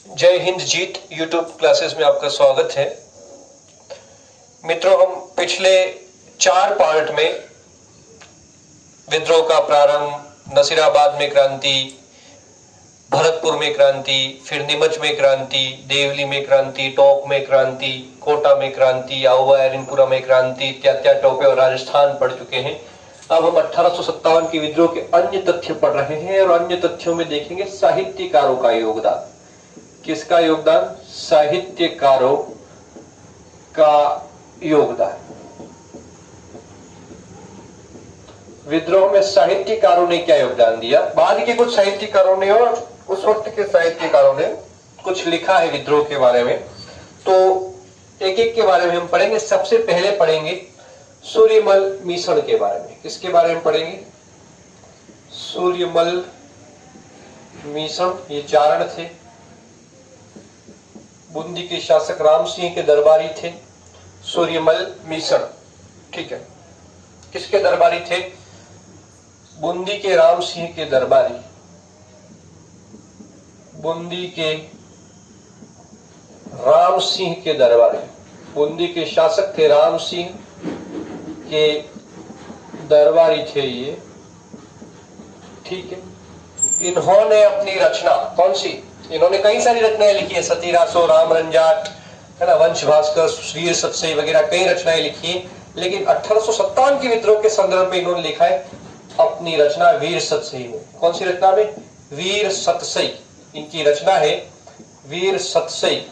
जय हिंद जीत YouTube classes में आपका स्वागत है। मित्रों, हम पिछले 4 पार्ट में विद्रोह का प्रारंभ, नसीराबाद में क्रांति, भरतपुर में क्रांति, फिर नीमच में क्रांति, देवली में क्रांति, टोंक में क्रांति, कोटा में क्रांति, आउवा एरनपुरा में क्रांति, त्यात्या टोपे और राजस्थान पढ़ चुके हैं। अब हम 1857 के विद्रोह के अन्य तथ्य पढ़ रहे हैं और अन्य तथ्यों में देखेंगे साहित्यकारों का योगदान। किसका योगदान? साहित्यकारों का योगदान। विद्रोह में साहित्यकारों ने क्या योगदान दिया, बाद के कुछ साहित्यकारों ने और उस वक्त के साहित्यकारों ने कुछ लिखा है विद्रोह के बारे में, तो एक एक के बारे में हम पढ़ेंगे। सबसे पहले पढ़ेंगे सूर्यमल मिश्र के बारे में। किसके बारे में पढ़ेंगे? सूर्यमल मिश्र, ये चारण थे, बूंदी के शासक राम सिंह के दरबारी थे। सूर्यमल मिश्र, ठीक है, किसके दरबारी थे? बूंदी के राम सिंह के दरबारी। बूंदी के राम सिंह के दरबारी, बूंदी के शासक थे, राम सिंह के दरबारी थे ये, ठीक है। इन्होंने अपनी रचना, कौन सी? इन्होंने कई सारी रचनाएं लिखी है, सतीरासो, राम रंजाट, है ना, वंश भास्कर, वीर सतसई वगैरह कई रचनाएं लिखी है। लेकिन 1857 के विद्रोह के संदर्भ में इन्होंने लिखा है अपनी रचना वीर सतसई में। कौन सी रचना में? वीर सतसई। इनकी रचना है वीर सतसई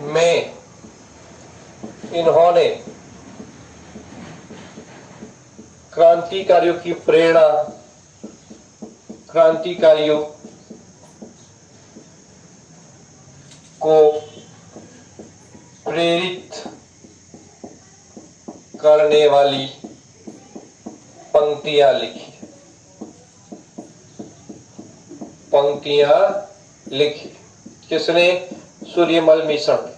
में इन्होंने क्रांतिकारियों की प्रेरणा, क्रांतिकारियों को प्रेरित करने वाली पंक्तियां लिखी। पंक्तियां लिखी किसने? सूर्यमल मिश्र ने,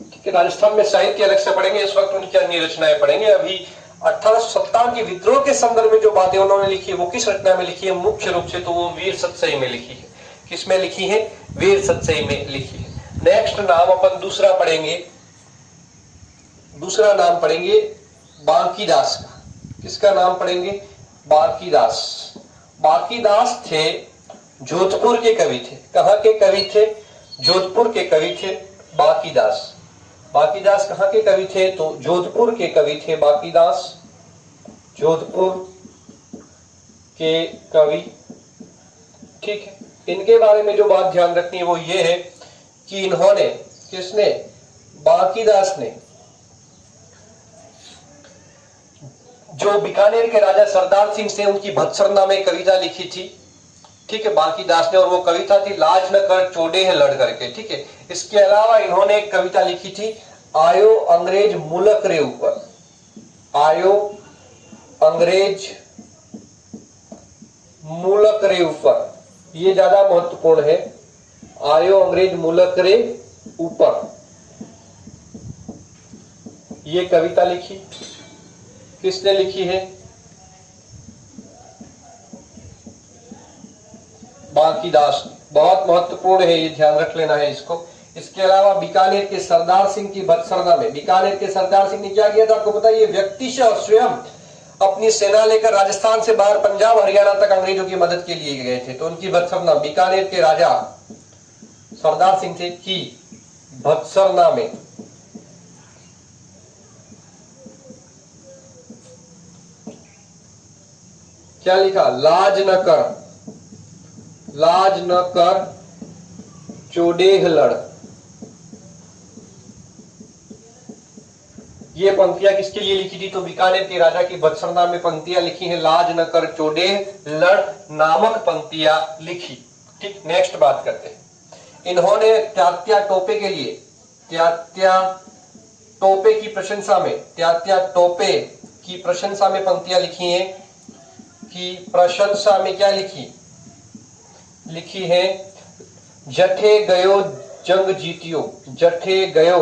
ठीक है। राजस्थान में साहित्य अलग से पढ़ेंगे, इस वक्त उनकी अन्य रचनाएं पढ़ेंगे। अभी 1857 के विद्रोह के संदर्भ में जो बातें उन्होंने लिखी है वो किस रचना में लिखी है? मुख्य रूप से तो वो वीर सतसई में लिखी है। किसमें लिखी है? वीर सतसई में लिखी है। नेक्स्ट नाम अपन दूसरा पढ़ेंगे, दूसरा नाम पढ़ेंगे बांकीदास का। किसका नाम पढ़ेंगे? बांकीदास। बांकीदास थे जोधपुर के कवि थे। कहां के कवि थे? जोधपुर के कवि थे बांकीदास। बांकीदास कहां के कवि थे? तो जोधपुर के कवि थे बांकीदास, जोधपुर के कवि, ठीक है। इनके बारे में जो बात ध्यान रखनी है वो ये है कि इन्होंने, किसने? बांकीदास ने जो बीकानेर के राजा सरदार सिंह से उनकी भत्सरना में कविता लिखी थी, ठीक है, बांकीदास ने, और वो कविता थी लाज न कर चोडेह लड़ करके, ठीक है। इसके अलावा इन्होंने एक कविता लिखी थी आयो अंग्रेज मुलक रे ऊपर। आयो अंग्रेज मुलक रे ऊपर, ये ज्यादा महत्वपूर्ण है। आयो अंग्रेज मुलक रे ऊपर, ये कविता लिखी। किसने लिखी है? बांकीदास। बहुत महत्वपूर्ण है, ये ध्यान रख लेना है इसको। इसके अलावा बीकानेर के सरदार सिंह की भत्सरना में, बीकानेर के सरदार सिंह ने क्या किया था आपको पता है? ये व्यक्तिशः स्वयं अपनी सेना लेकर राजस्थान से बाहर पंजाब हरियाणा तक अंग्रेजों की मदद के लिए गए थे। तो उनकी भत्सरना, बीकानेर के राजा सरदार सिंह थे की भत्सरना में क्या लिखा? लाज न कर, लाज न कर चोडेह लड़। ये पंक्तियां किसके लिए लिखी थी? तो बीकानेर के राजा की भत्सरना में पंक्तियां लिखी हैं, लाज न कर चोडेह लड़ नामक पंक्तियां लिखी, ठीक। नेक्स्ट बात करते हैं। इन्होंने त्यात्या टोपे के लिए, त्यात्या टोपे की प्रशंसा में, त्यात्या टोपे की प्रशंसा में पंक्तियां लिखी हैं। की प्रशंसा में क्या लिखी? लिखी है जठे गयो जंग जीतियो, जठे गयो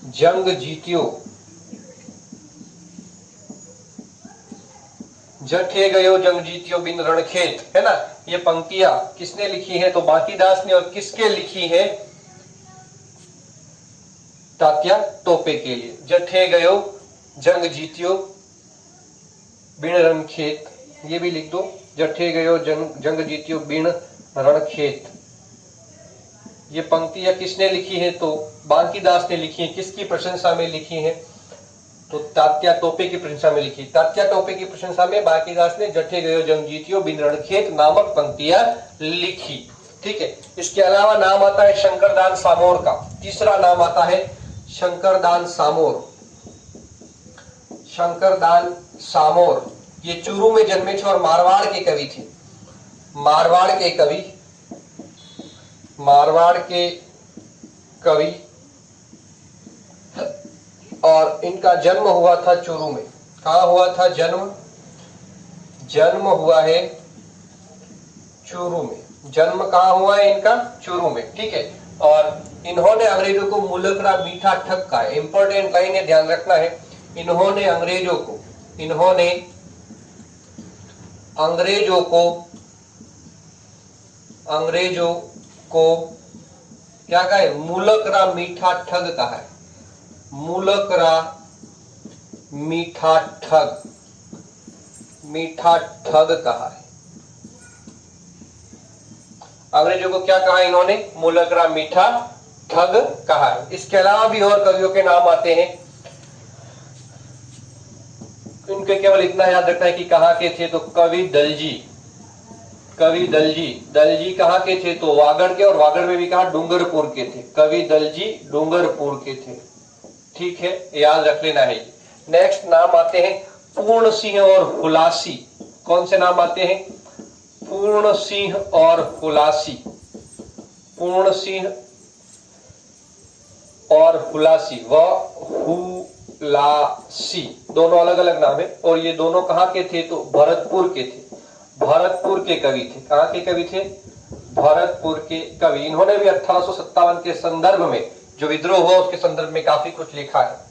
जंग जीतियो, जठे गयो जंग जीतियो बिन रणखेत, है ना। ये पंक्तियां किसने लिखी है? तो बांकीदास ने। और किसके लिखी है? तात्या टोपे के लिए। जठे गयो जंग जीतियो बिन रणखेत, ये भी लिख दो। जठे गयो जंग जीतियो बिन रणखेत, ये पंक्तियां किसने लिखी है? तो बांकीदास ने लिखी है। किसकी प्रशंसा में लिखी है? तो तात्या टोपे की प्रशंसा में लिखी। तात्या टोपे की प्रशंसा में बांकीदास ने जठे गयो जंग जीतियो बिन रणखेत नामक पंक्तियां लिखी। ठीक है। इसके अलावा नाम आता है शंकरदान सामोर का। तीसरा नाम आता है शंकरदान सामोर। शंकरदान सामोर ये चूरू में जन्मे थे और मारवाड़ के कवि थे। मारवाड़ के कवि, मारवाड़ के कवि, और इनका जन्म हुआ था चूरू में। कहा हुआ था जन्म? जन्म हुआ है चूरू में। जन्म कहा हुआ है इनका? चूरू में। ठीक है। और इन्होंने अंग्रेजों को मुलकड़ा मीठा ठग कहा है। इंपॉर्टेंट लाइन है, ध्यान रखना है। इन्होंने अंग्रेजों को क्या कहा है? मुलकड़ा मीठा ठग कहा है। मुलकड़ा मीठा ठग, मीठा ठग कहा है। अंग्रेजों को क्या कहा इन्होंने? मुलकड़ा मीठा ठग कहा है। इसके अलावा भी और कवियों के नाम आते हैं। इनके केवल इतना याद रखना है कि कहाँ के थे। तो कवि दलजी, कवि दलजी, दलजी कहाँ के थे? तो वागड़ के। और वागड़ में भी कहा डूंगरपुर के थे। कवि दलजी डूंगरपुर के थे। ठीक है, याद रख लेना है। नेक्स्ट नाम आते हैं पूर्ण सिंह और हुलासी। कौन से नाम आते हैं? पूर्ण सिंह और हुलासी। पूर्ण सिंह और हुलासी, हुलासी दोनों अलग अलग नाम है। और ये दोनों कहाँ के थे? तो भरतपुर के थे। भरतपुर के कवि थे। कहाँ के कवि थे? भरतपुर के कवि। इन्होंने भी 1857 के संदर्भ में, जो विद्रोह हुआ उसके संदर्भ में काफी कुछ लिखा है।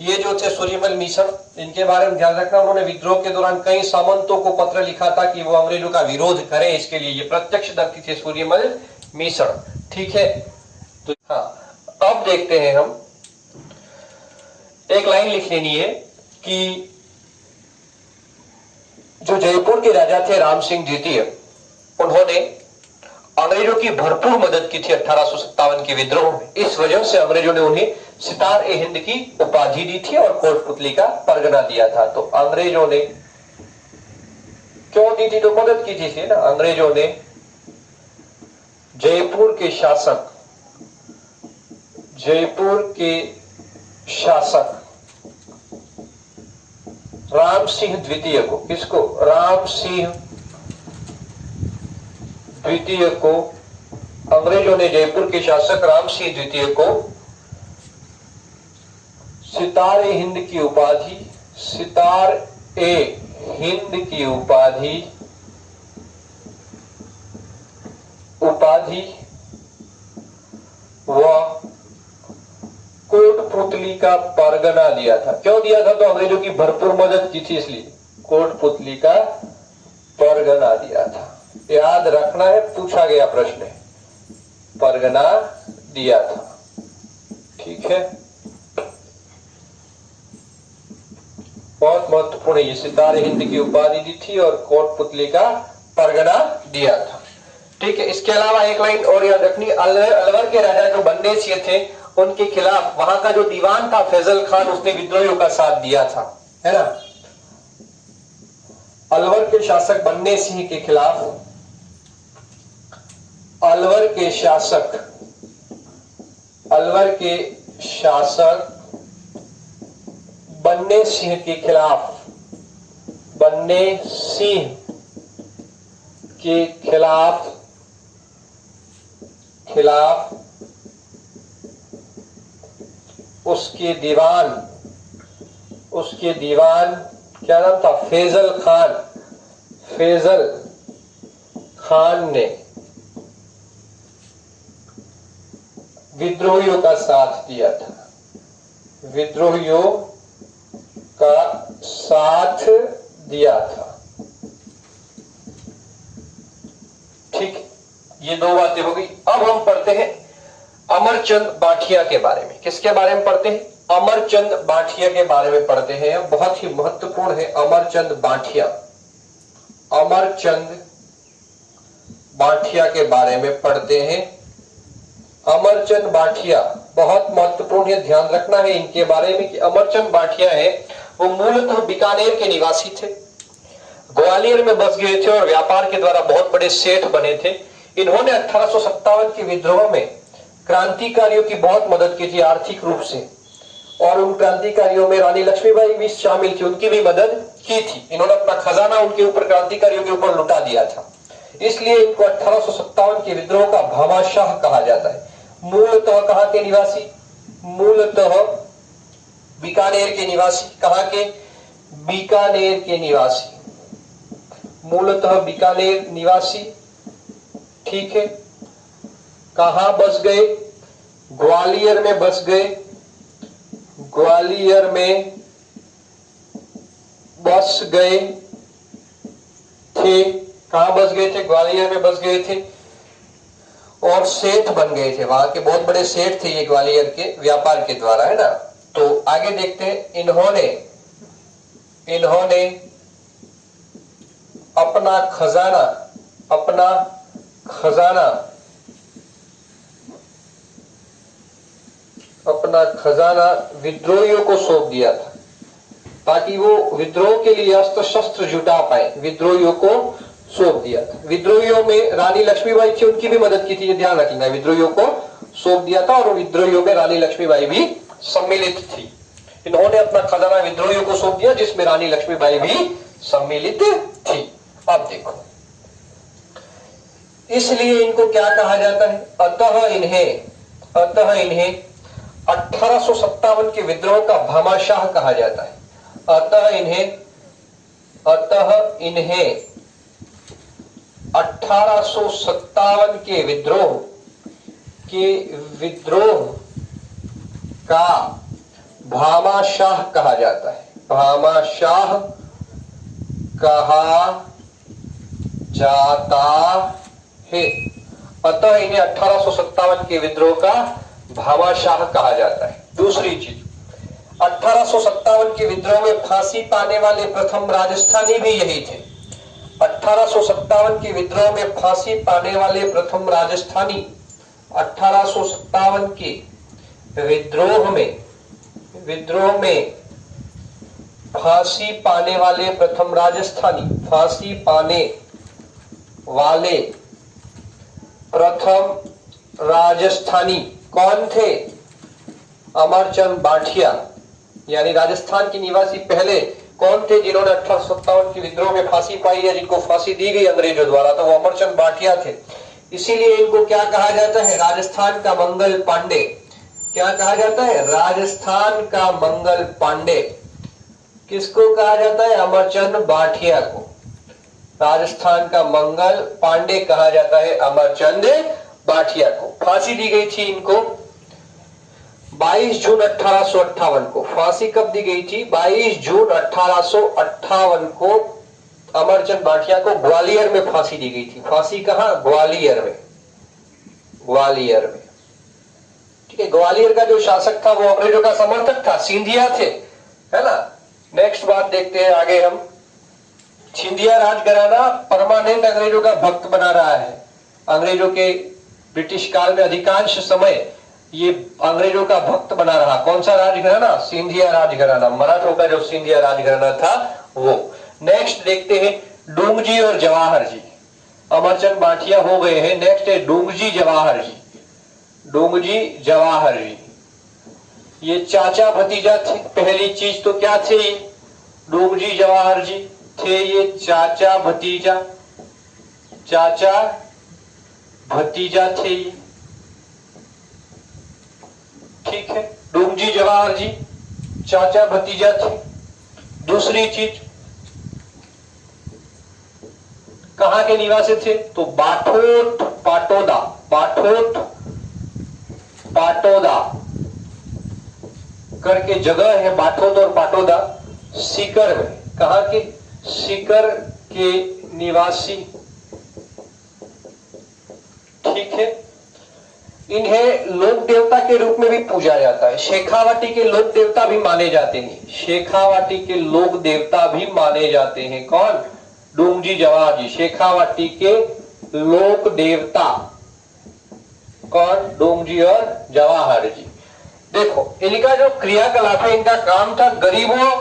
ये जो थे सूर्यमल मिश्र, इनके बारे में ध्यान रखना। उन्होंने विद्रोह के दौरान कई सामंतों को पत्र लिखा था कि वो अंग्रेजों का विरोध करें। इसके लिए ये प्रत्यक्षदर्शी थे सूर्यमल मिश्र। ठीक है। तो हाँ, अब देखते हैं हम। एक लाइन लिख लेनी है कि जो जयपुर के राजा थे राम सिंह द्वितीय, उन्होंने अंग्रेजों की भरपूर मदद की थी 1857 के विद्रोह में। इस वजह से अंग्रेजों ने उन्हें सितार-ए-हिंद की उपाधि दी थी और कोटपुतली का परगना दिया था। तो अंग्रेजों ने क्यों दी थी? तो मदद की थी ना। अंग्रेजों ने जयपुर के शासक राम सिंह द्वितीय को, किसको? राम सिंह द्वितीय को, अंग्रेजों ने जयपुर के शासक राम सिंह द्वितीय को सितार-ए-हिंद की उपाधि, सितार-ए-हिंद की उपाधि व कोटपुतली का परगना दिया था। क्यों दिया था? तो अंग्रेजों की भरपूर मदद की थी, इसलिए कोटपुतली का परगना दिया था। याद रखना है, पूछा गया प्रश्न है। परगना दिया था। ठीक है, बहुत महत्वपूर्ण है। ये सितार-ए-हिंद की उपाधि दी थी और कोटपुतली का परगना दिया था। ठीक है। इसके अलावा एक लाइन और याद रखनी, अलवर के राजा जो बन्ने सिंह थे, उनके खिलाफ वहां का जो दीवान था फैजल खान, उसने विद्रोहियों का साथ दिया था, है ना। अलवर के शासक बन्ने सिंह के खिलाफ, अलवर के शासक बन्ने सिंह के खिलाफ, बन्ने सिंह के खिलाफ उसके दीवान क्या नाम था? फैजल खान ने विद्रोहियों का साथ दिया था। विद्रोहियों का साथ दिया था। ये दो बातें हो गई। अब हम पढ़ते हैं अमरचंद बाठिया के बारे में। किसके बारे में पढ़ते हैं? अमरचंद बाठिया के बारे में पढ़ते हैं। बहुत ही महत्वपूर्ण है अमरचंद बाठिया। अमरचंद बाठिया के बारे में पढ़ते हैं। अमरचंद बाठिया बहुत महत्वपूर्ण है, ध्यान रखना है इनके बारे में कि अमरचंद बाठिया है वो मूलतः बीकानेर के निवासी थे। ग्वालियर में बस गए थे और व्यापार के द्वारा बहुत बड़े सेठ बने थे। इन्होंने 1857 के विद्रोह में क्रांतिकारियों की बहुत मदद की थी आर्थिक रूप से, और उन क्रांतिकारियों में रानी लक्ष्मीबाई भी शामिल थी, उनकी भी मदद की थी। इन्होंने अपना खजाना उनके ऊपर, क्रांतिकारियों के ऊपर लुटा दिया था, इसलिए इनको 1857 के विद्रोह का भामाशाह कहा जाता है। मूलतः कहां के निवासी? मूलतः बीकानेर के निवासी। कहां के? बीकानेर के निवासी। मूलतः बीकानेर निवासी, ठीक है। कहां बस गए? ग्वालियर में बस गए। ग्वालियर में बस गए थे। कहां बस गए थे? ग्वालियर में बस गए थे और सेठ बन गए थे। वहां के बहुत बड़े सेठ थे ये ग्वालियर के व्यापार के द्वारा, है ना। तो आगे देखते हैं। इन्होंने अपना खजाना विद्रोहियों को सौंप दिया था ताकि वो विद्रोह के लिए अस्त्र शस्त्र जुटा पाए। विद्रोहियों को सौंप दिया था। विद्रोहियों में रानी लक्ष्मीबाई थी, उनकी भी मदद की थी, ये ध्यान रखना। विद्रोहियों को सौंप दिया था और विद्रोहियों में रानी लक्ष्मीबाई भी सम्मिलित थी। इन्होंने अपना खजाना विद्रोहियों को सौंप दिया जिसमें रानी लक्ष्मीबाई भी सम्मिलित थी। अब देखो, इसलिए इनको क्या कहा जाता है? अतः इन्हें 1857 के विद्रोह का भामाशाह कहा जाता है। अतः इन्हें 1857 के विद्रोह का भामाशाह कहा जाता है। भामाशाह कहा जाता है। अतः इन्हें 1857 के विद्रोह का भामाशाह कहा जाता है। दूसरी चीज, 1857 के विद्रोह में फांसी पाने वाले प्रथम राजस्थानी भी यही थे। 1857 के विद्रोह में फांसी पाने वाले प्रथम राजस्थानी, 1857 के विद्रोह में फांसी पाने वाले प्रथम राजस्थानी, फांसी पाने वाले प्रथम राजस्थानी कौन थे? अमरचंद बाठिया, यानी राजस्थान के निवासी पहले कौन थे जिन्होंने 1857 के विद्रोह में फांसी पाई या जिनको फांसी दी गई अंग्रेजों द्वारा? तो वो अमरचंद बाठिया थे। इसीलिए इनको क्या कहा जाता है? राजस्थान का मंगल पांडे। क्या कहा जाता है? राजस्थान का मंगल पांडे। किसको कहा जाता है? अमरचंद बाठिया को राजस्थान का मंगल पांडे कहा जाता है। अमरचंद बाठिया को फांसी दी गई थी इनको 22 जून 1858 को। फांसी कब दी गई थी? 22 जून 1858 को अमरचंद बाठिया को ग्वालियर में फांसी दी गई थी। फांसी कहां? ग्वालियर में। ठीक है। ग्वालियर का जो शासक था वो अंग्रेजों का समर्थक था, सिंधिया थे, है ना। नेक्स्ट बात देखते हैं आगे हम। सिंधिया राजघराना परमानेंट अंग्रेजों का भक्त बना रहा है। अंग्रेजों के ब्रिटिश काल में अधिकांश समय ये अंग्रेजों का भक्त बना रहा। कौन सा राजघराना? सिंधिया राजघराना। मराठों का जो सिंधिया राजघराना था वो। नेक्स्ट देखते हैं डूंगजी और जवाहर जी। अमरचंद बाठिया हो गए हैं। नेक्स्ट है डूंगजी जवाहर जी। डूंगजी जवाहर जी ये चाचा भतीजा थे। पहली चीज तो क्या थे? डूंगजी जवाहर जी थे ये चाचा भतीजा थे ये। ठीक है। डूंगजी जवाहर जी चाचा भतीजा थे। दूसरी चीज, कहां के निवासी थे? तो बाठोट पाटोदा करके जगह है, बाठोद और पाटोदा, सीकर में। कहां के? सीकर के निवासी। है। इन्हें लोक देवता के रूप में भी पूजा जाता है। शेखावाटी के लोक देवता भी माने जाते हैं। शेखावाटी के लोक देवता भी माने जाते हैं। कौन? डोंगजी जवाहर जी। शेखावाटी के लोक देवता कौन? डोंगजी और जवाहर जी। देखो इनका जो क्रियाकलाप है, इनका काम था गरीबों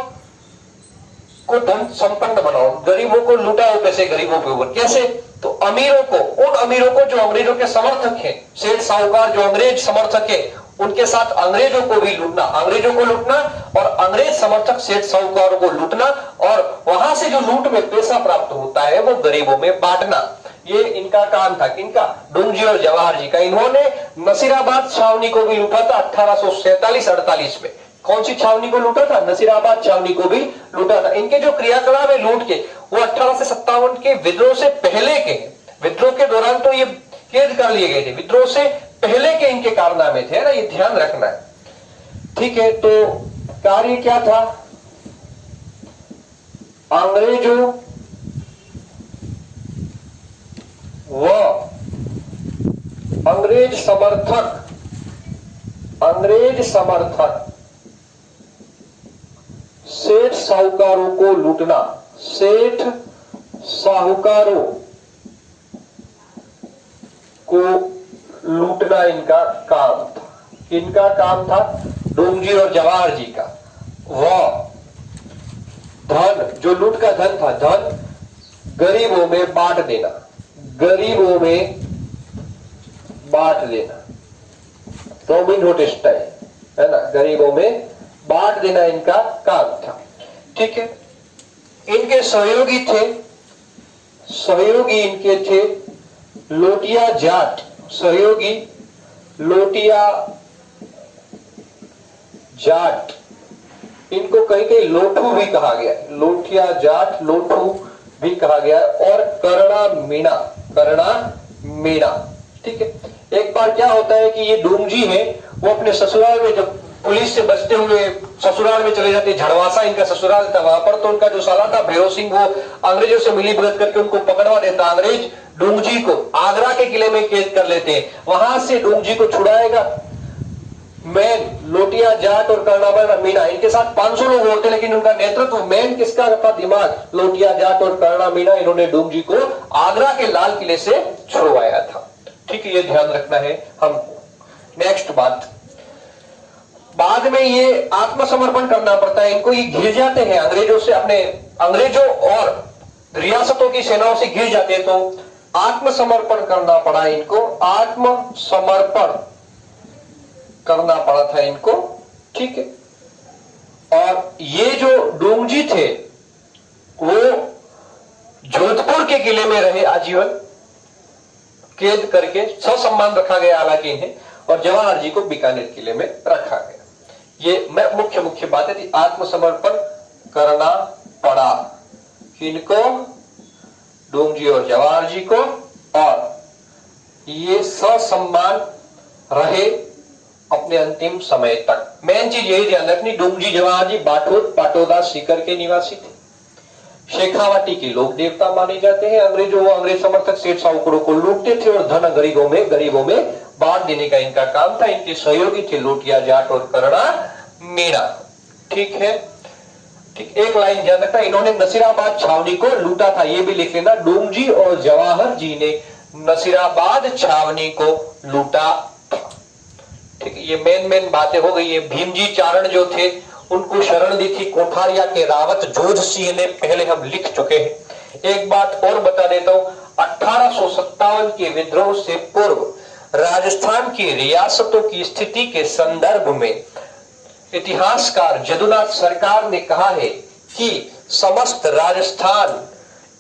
को धन संपन्न बनाओ, गरीबों को लुटाओ पैसे गरीबों के ऊपर। कैसे? तो अमीरों को, उन अमीरों को जो अंग्रेजों के समर्थक हैं, सेठ साहूकार जो अंग्रेज समर्थक है, उनके साथ अंग्रेजों को भी लूटना, अंग्रेजों को लूटना और अंग्रेज समर्थक सेठ साहूकारों को लूटना, और वहां से जो लूट में पैसा प्राप्त होता है वो गरीबों में बांटना। ये इनका काम था। किनका? डोंगजी और जवाहर जी का। इन्होंने नसीराबाद छावनी को भी लूटा था 1847-48 में। कौन सी छावनी को लूटा था? नसीराबाद छावनी को भी लूटा था। इनके जो क्रियाकलाप है लूट के, वो 1857 के विद्रोह से पहले के हैं। विद्रोह के दौरान तो ये कैद कर लिए गए थे, विद्रोह से पहले के इनके कारनामे थे ना, ये ध्यान रखना है। ठीक है, तो कार्य क्या था? अंग्रेजों व अंग्रेज समर्थक सेठ साहूकारों को लूटना, सेठ साहूकारों को लूटना इनका काम था। इनका काम था डोंगजी और जवाहर जी का। वह धन, जो लूट का धन था, धन गरीबों में बांट देना, गरीबों में बांट देना। रोबिन हुड स्टाइल है ना, गरीबों में बांट देना इनका काम था। ठीक है, इनके सहयोगी इनके थे लोटिया जाट। सहयोगी लोटिया जाट, इनको कहीं कहीं लोठू भी कहा गया, लोटिया जाट, लोठू भी कहा गया, और कर्णा मीणा। ठीक है, एक बार क्या होता है कि ये डोंगजी है, वो अपने ससुराल में, जब पुलिस से बचते हुए ससुराल में चले जाते, झड़वासा इनका ससुराल था, वहां पर तो उनका जो साला था भैरव सिंह, वो अंग्रेजों से मिली भगत करके उनको पकड़वा देता। अंग्रेज डोंगजी को आगरा के किले में कैद कर लेते हैं। वहां से डोंगजी को छुड़ाएगा मैन लोटिया जाट और कर्णा मीणा, इनके साथ 500 लोग होते, लेकिन उनका नेतृत्व मैन किसका था? दिमाग लोटिया जाट और कर्णा मीणा। इन्होंने डोंगजी को आगरा के लाल किले से छुड़वाया था। ठीक है, ये ध्यान रखना है हमको। नेक्स्ट बात, बाद में ये आत्मसमर्पण करना पड़ता है इनको। ये घिर जाते हैं अंग्रेजों से, अपने अंग्रेजों और रियासतों की सेनाओं से घिर जाते हैं, तो आत्मसमर्पण करना पड़ा इनको, आत्मसमर्पण करना पड़ा था इनको। ठीक है, और ये जो डोंगजी थे वो जोधपुर के किले में रहे आजीवन, कैद करके ससम्मान रखा गया हालांकि इन्हें, और जवाहर जी को बीकानेर किले में रखा गया। ये मुख्य बातें थी। आत्मसमर्पण करना पड़ा किनको? डोंगजी और जवाहर जी को, और ये ससम्मान रहे अपने अंतिम समय तक। मेन चीज यही ध्यान रखनी, डोंगजी जवाहर जी पाटोदा सीकर के निवासी थे, शेखावाटी के लोक देवता माने जाते हैं। अंग्रेज समर्थक सेठ साहूकारों को लूटते थे और धन गरीबों में बांट देने का इनका काम था। इनके सहयोगी थे लोटिया जाट और कर्णा मीणा। ठीक है, ठीक, एक लाइन ध्यान रखना, इन्होंने नसीराबाद छावनी को लूटा था, ये भी लिख लेना। डोंगजी और जवाहर जी ने नसीराबाद छावनी को लूटा था। ठीक, ये मेन बातें हो गई। ये भीमजी चारण जो थे उनको शरण दी थी कोठारिया के रावत जोध सिंह ने, पहले हम लिख चुके हैं। एक बात और बता देता हूं, 1857 के विद्रोह से पूर्व राजस्थान की रियासतों की स्थिति के संदर्भ में इतिहासकार जदुनाथ सरकार ने कहा है कि समस्त राजस्थान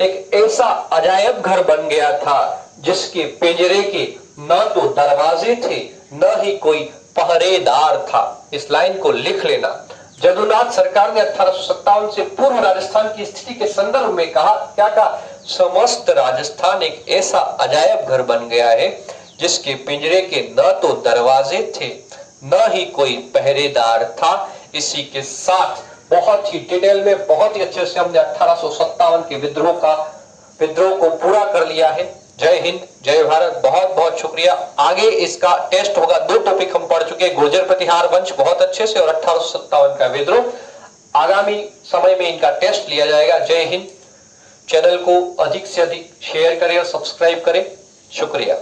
एक ऐसा अजायब घर बन गया था जिसके पिंजरे के न तो दरवाजे थे न ही कोई पहरेदार था। इस लाइन को लिख लेना। जदुनाथ सरकार ने 1857 से पूर्व राजस्थान की स्थिति के संदर्भ में कहा, क्या कहा? समस्त राजस्थान एक ऐसा अजायब घर बन गया है जिसके पिंजरे के न तो दरवाजे थे न ही कोई पहरेदार था। इसी के साथ बहुत ही डिटेल में, बहुत ही अच्छे से हमने 1857 के विद्रोह को पूरा कर लिया है। जय हिंद, जय भारत। बहुत बहुत शुक्रिया। आगे इसका टेस्ट होगा। 2 टॉपिक हम पढ़ चुके हैं, गुर्जर प्रतिहार वंश बहुत अच्छे से, और 1857 का विद्रोह। आगामी समय में इनका टेस्ट लिया जाएगा। जय हिंद। चैनल को अधिक से अधिक शेयर करें और सब्सक्राइब करें। शुक्रिया।